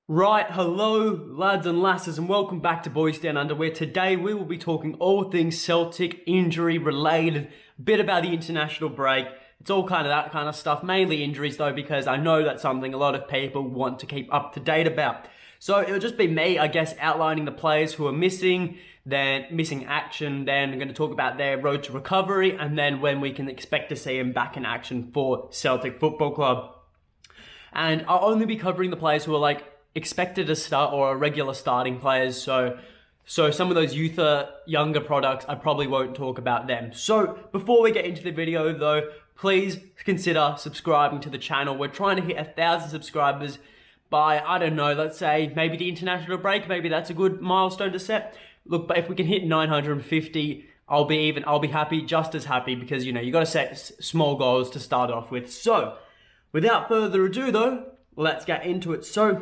Right, hello lads and lasses and welcome back to Boys Down Under, where today we will be talking all things Celtic, injury related, a bit about the international break. It's all kind of that kind of stuff, mainly injuries though, because I know that's something a lot of people want to keep up to date about. So it'll just be me, I guess, outlining the players who are missing, then missing action, then I'm going to talk about their road to recovery, and then when we can expect to see them back in action for Celtic Football Club. And I'll only be covering the players who are expected to start or are regular starting players. So some of those younger products, I probably won't talk about them. So before we get into the video though, please consider subscribing to the channel. We're trying to hit 1,000 subscribers by, I don't know, let's say maybe the international break. Maybe that's a good milestone to set. Look, but if we can hit 950, I'll be happy, just as happy, because you got to set small goals to start off with. So without further ado though, let's get into it. So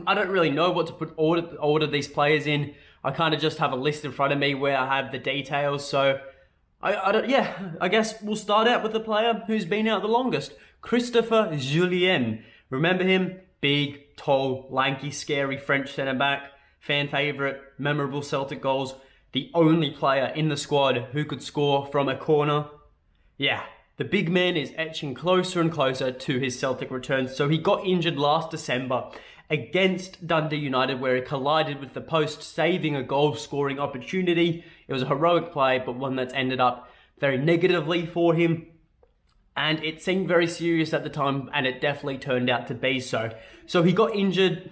I don't really know what to order these players in. I kind of just have a list in front of me where I have the details. So I guess we'll start out with the player who's been out the longest, Christopher Jullien. Remember him? Big, tall, lanky, scary French centre-back, fan favourite, memorable Celtic goals, the only player in the squad who could score from a corner. Yeah, the big man is etching closer and closer to his Celtic return. So he got injured last December against Dundee United, where he collided with the post, saving a goal-scoring opportunity. It was a heroic play, but one that's ended up very negatively for him. And it seemed very serious at the time, and it definitely turned out to be so. So he got injured,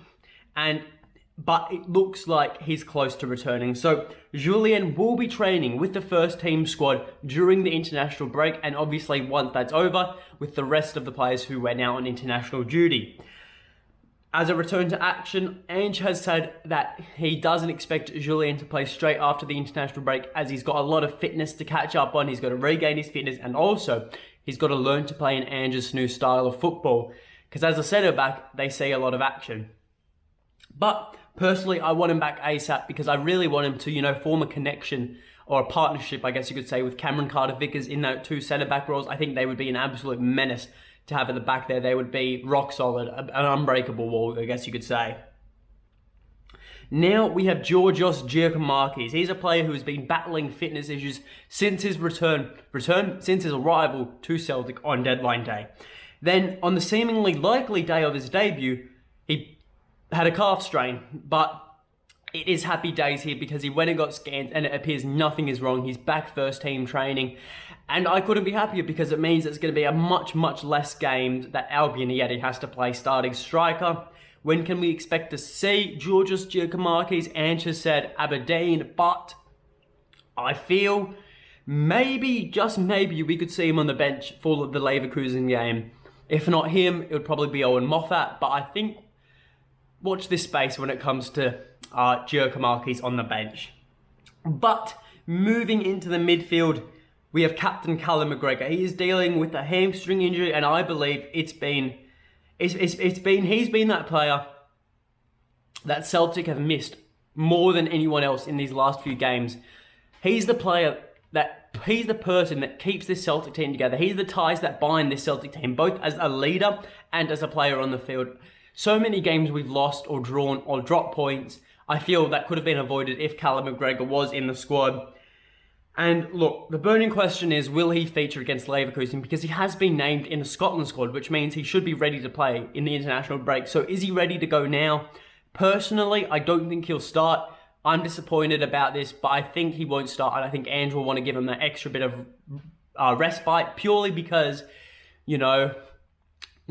but it looks like he's close to returning. So Julienne will be training with the first team squad during the international break, and obviously once that's over, with the rest of the players who are now on international duty. As a return to action, Ange has said that he doesn't expect Julienne to play straight after the international break, as he's got a lot of fitness to catch up on. He's got to regain his fitness, and also he's got to learn to play in Ange's new style of football. Because as a centre-back, they see a lot of action. But personally, I want him back ASAP, because I really want him to, form a connection or a partnership, I guess you could say, with Cameron Carter-Vickers in those two centre-back roles. I think they would be an absolute menace to have at the back there. They would be rock solid, an unbreakable wall, I guess you could say. Now we have Georgios Giakoumakis. He's a player who has been battling fitness issues since his since his arrival to Celtic on deadline day. Then on the seemingly likely day of his debut, he had a calf strain, but it is happy days here because he went and got scanned and it appears nothing is wrong. He's back first team training, and I couldn't be happier because it means it's going to be a much less games that Albion Yeti has to play starting striker. When can we expect to see Georgios Giakoumakis? Ange has said Aberdeen, but I feel maybe, just maybe, we could see him on the bench for the Leverkusen game. If not him, it would probably be Owen Moffat, but I think watch this space when it comes to Giakoumakis on the bench. But moving into the midfield, we have captain Callum McGregor. He is dealing with a hamstring injury, and I believe he's been that player that Celtic have missed more than anyone else in these last few games. He's the person that keeps this Celtic team together. He's the ties that bind this Celtic team, both as a leader and as a player on the field. So many games we've lost or drawn or dropped points. I feel that could have been avoided if Callum McGregor was in the squad. And look, the burning question is, will he feature against Leverkusen? Because he has been named in the Scotland squad, which means he should be ready to play in the international break. So is he ready to go now? Personally, I don't think he'll start. I'm disappointed about this, but I think he won't start. And I think Ange will want to give him that extra bit of respite, purely because,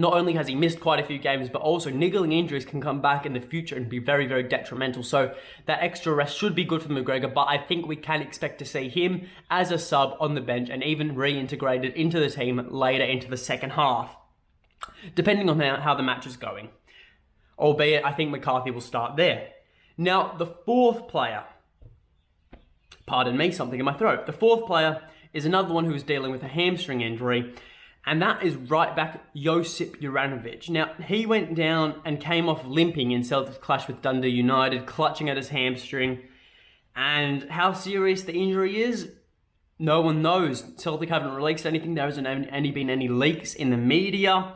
not only has he missed quite a few games, but also niggling injuries can come back in the future and be very detrimental. So that extra rest should be good for McGregor, but I think we can expect to see him as a sub on the bench and even reintegrated into the team later into the second half, depending on how the match is going. Albeit, I think McCarthy will start there. Now, the fourth player, pardon me, something in my throat. The fourth player is another one who is dealing with a hamstring injury, and that is right back Yosip Uranovitch. Now, he went down and came off limping in Celtic's clash with Dundee United, clutching at his hamstring. And how serious the injury is, no one knows. Celtic haven't released anything. There hasn't been any leaks in the media.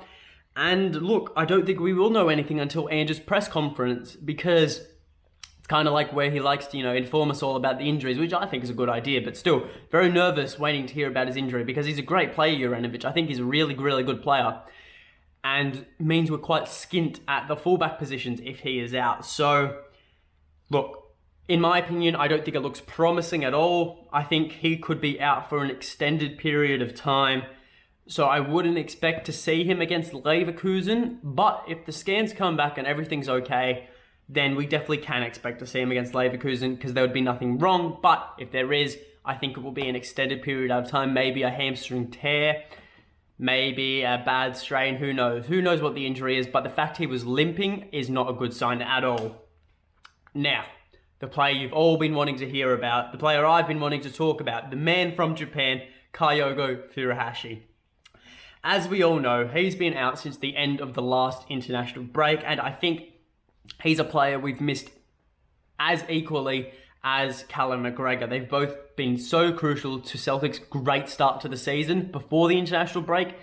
And look, I don't think we will know anything until Ange's press conference, because it's kind of like where he likes to, inform us all about the injuries, which I think is a good idea, but still very nervous waiting to hear about his injury, because he's a great player, Juranovic. I think he's a really, really good player, and means we're quite skint at the fullback positions if he is out. So, look, in my opinion, I don't think it looks promising at all. I think he could be out for an extended period of time. So I wouldn't expect to see him against Leverkusen. But if the scans come back and everything's okay, then we definitely can expect to see him against Leverkusen, because there would be nothing wrong. But if there is, I think it will be an extended period of time. Maybe a hamstring tear, maybe a bad strain. Who knows? Who knows what the injury is? But the fact he was limping is not a good sign at all. Now, the player you've all been wanting to hear about, the player I've been wanting to talk about, the man from Japan, Kyogre Furahashi. As we all know, he's been out since the end of the last international break, and I think he's a player we've missed as equally as Callum McGregor. They've both been so crucial to Celtic's great start to the season before the international break,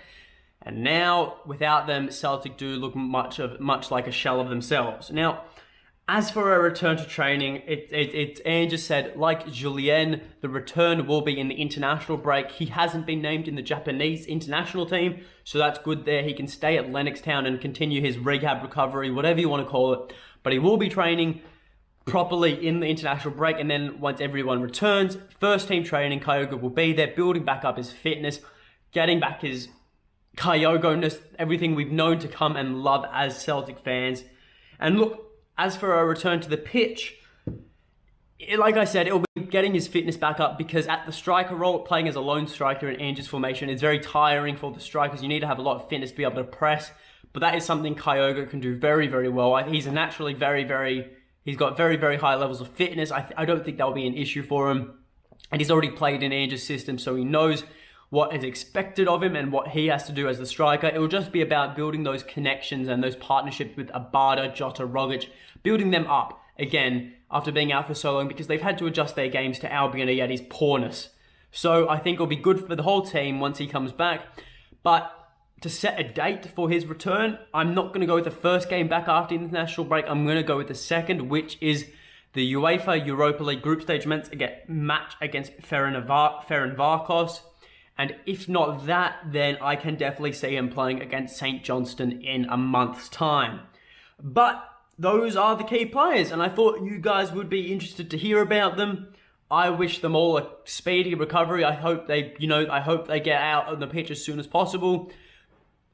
and now, without them, Celtic do look much like a shell of themselves. Now, as for a return to training, Ange just said, like Julienne, the return will be in the international break. He hasn't been named in the Japanese international team, so that's good there. He can stay at Lennoxtown and continue his rehab recovery, whatever you want to call it. But he will be training properly in the international break, and then once everyone returns, first team training, Kyogo will be there, building back up his fitness, getting back his Kyogo-ness, everything we've known to come and love as Celtic fans. And look, as for a return to the pitch, like I said, it'll be getting his fitness back up, because at the striker role, playing as a lone striker in Ange's formation is very tiring for the strikers. You need to have a lot of fitness to be able to press, but that is something Kyogo can do very, very well. He's naturally he's got very, very high levels of fitness. I don't think that'll be an issue for him, and he's already played in Ange's system, so he knows what is expected of him and what he has to do as the striker. It will just be about building those connections and those partnerships with Abada, Jota, Rogic, building them up again after being out for so long, because they've had to adjust their games to Albion Ayeti's poorness. So I think it'll be good for the whole team once he comes back. But to set a date for his return, I'm not going to go with the first game back after the international break. I'm going to go with the second, which is the UEFA Europa League group stage match against Ferencváros. And if not that, then I can definitely see him playing against St. Johnstone in a month's time. But those are the key players, and I thought you guys would be interested to hear about them. I wish them all a speedy recovery. I hope they get out on the pitch as soon as possible.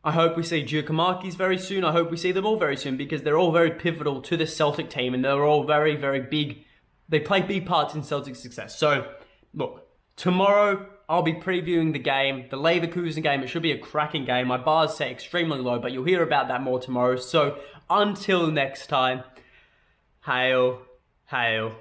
I hope we see Giakoumakis very soon. I hope we see them all very soon, because they're all very pivotal to the Celtic team, and they're all very, very big. They play big parts in Celtic's success. So, look, tomorrow I'll be previewing the game, the Leverkusen game. It should be a cracking game. My bar's set extremely low, but you'll hear about that more tomorrow. So until next time, hail, hail.